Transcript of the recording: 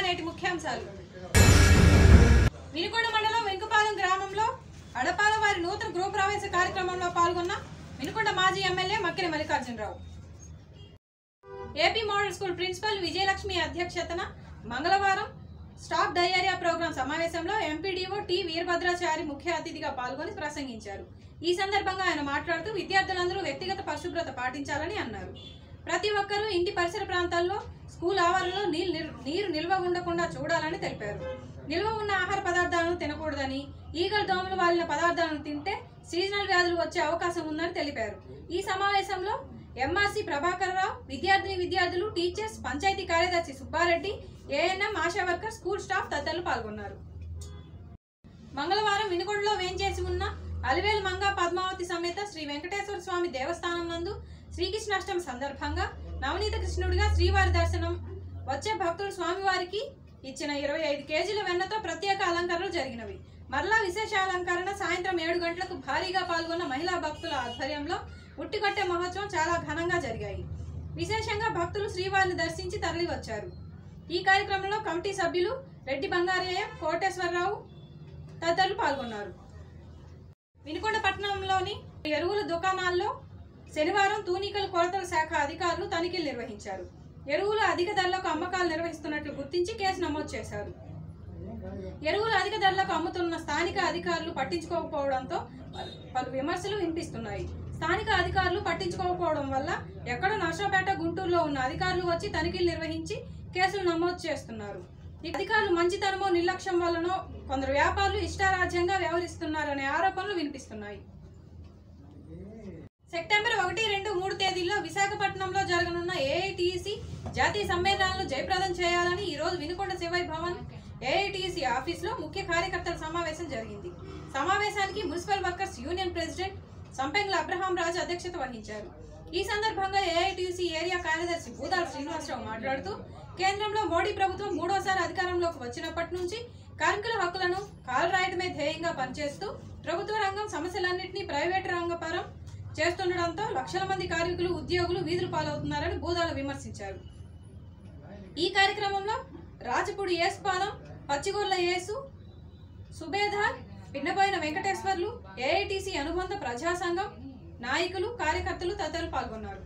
నేటి ముఖ్యాంశాలు. వినుకొండ మండలం వెంకపాలెం గ్రామంలో అడపాల వారి నూతన గృహప్రవేశ కార్యక్రమంలో పాల్గొన్న వినుకొండ మాజీ MLA Makkina Mallikarjunarao. AP model school principal Vijayalakshmi అధ్యక్షతన మంగళవారం స్టాప్ డయేరియా ప్రోగ్రాం సమావేశంలో ఎంపీడీఓ టి వీరభద్రాచారి ముఖ్య అతిథిగా పాల్గొని ప్రసంగించారు. ఈ సందర్భంగా ఆయన మాట్లాడుతూ విద్యార్థులందరూ వ్యక్తిగత పరిశుభ్రత పాటించాలని అన్నారు. ప్రతి ఒక్కరూ ఇంటి పరిసర ప్రాంతాల్లో స్కూల్ ఆవరణలో నీరు నిల్వ ఉండకుండా చూడాలని తెలిపారు. నిల్వ ఉన్న ఆహార పదార్థాలను తినకూడదని, ఈగలు దోమలు వాలిన పదార్థాలను తింటే సీజనల్ వ్యాధులు వచ్చే అవకాశం ఉందని తెలిపారు. ఈ సమావేశంలో ఎంఆర్సీ ప్రభాకర్ రావు, విద్యార్థులు, టీచర్స్, పంచాయతీ కార్యదర్శి Subbareddy, ANM, ASHA worker, school staff తదితరులు పాల్గొన్నారు. మంగళవారం వినుకొండలో వేంచేసి ఉన్న అలివేలు మంగ పద్మావతి సమేత శ్రీ వెంకటేశ్వర స్వామి దేవస్థానం నందు శ్రీకృష్ణాష్టమి సందర్భంగా నవనీత కృష్ణుడిగా శ్రీవారి దర్శనం వచ్చే భక్తులు స్వామివారికి ఇచ్చిన 25 కేజీల వెన్నతో ప్రత్యేక అలంకరణలు జరిగినవి. మరలా విశేష అలంకరణ సాయంత్రం 7 గంటలకు భారీగా పాల్గొన్న మహిళా భక్తుల ఆధ్వర్యంలో ఉట్టికట్టే మహోత్సవం చాలా ఘనంగా జరిగాయి. విశేషంగా భక్తులు శ్రీవారిని దర్శించి తరలి వచ్చారు. ఈ కార్యక్రమంలో కమిటీ సభ్యులు రెడ్డి బంగారయ్య, కోటేశ్వరరావు తదితరులు పాల్గొన్నారు. వినుకొండ పట్టణంలోని ఎరువుల దుకాణాల్లో శనివారం తూనికల కొలతల శాఖ అధికారులు తనిఖీలు నిర్వహించారు. ఎరువులు అధిక ధరలకు అమ్మకాలు నిర్వహిస్తున్నట్లు గుర్తించి కేసు నమోదు చేశారు. ఎరువులు అధిక ధరలకు అమ్ముతున్న స్థానిక అధికారులు పట్టించుకోకపోవడంతో పలు విమర్శలు వినిపిస్తున్నాయి. స్థానిక అధికారులు పట్టించుకోకపోవడం వల్ల ఎక్కడో నర్సాపేట, గుంటూరులో ఉన్న అధికారులు వచ్చి తనిఖీలు నిర్వహించి కేసులు నమోదు చేస్తున్నారు. ఈ అధికారులు మంచితనమో నిర్లక్ష్యం వల్లనో కొందరు వ్యాపారులు ఇష్టారాజ్యంగా వ్యవహరిస్తున్నారనే ఆరోపణలు వినిపిస్తున్నాయి. సెప్టెంబర్ 1, 2, 3 తేదీల్లో విశాఖపట్నంలో జరగనున్న ఏఐటీసీ జాతీయ సమ్మేళనాలను జయప్రదం చేయాలని ఈ రోజు వినుకొండ శివై భవన్ ఏఐటీసీ ఆఫీసులో ముఖ్య కార్యకర్తల సమావేశం జరిగింది. సమావేశానికి municipal workers union president Sampengla Abraham Raju అధ్యక్షత వహించారు. ఈ సందర్భంగా ఏఐటీసీ ఏరియా కార్యదర్శి బూదాల శ్రీనివాసరావు మాట్లాడుతూ, కేంద్రంలో మోడీ ప్రభుత్వం 3వసారి అధికారంలోకి వచ్చినప్పటి నుంచి కార్మికుల హక్కులను కాలరాయటమే ధ్యేయంగా పనిచేస్తూ ప్రభుత్వ రంగం సమస్యలన్నింటినీ ప్రైవేటు రంగపరం చేస్తుండటంతో లక్షల మంది కార్మికులు, ఉద్యోగులు వీధులు పాలవుతున్నారని బూదాల విమర్శించారు. ఈ కార్యక్రమంలో రాజపూడి యేసుపాదం, పచ్చిగొర్ల యేసు, సుబేదార్, పిన్నబోయిన వెంకటేశ్వర్లు, ఏఐటీసీ అనుబంధ ప్రజా సంఘం నాయకులు, కార్యకర్తలు తదితరులు పాల్గొన్నారు.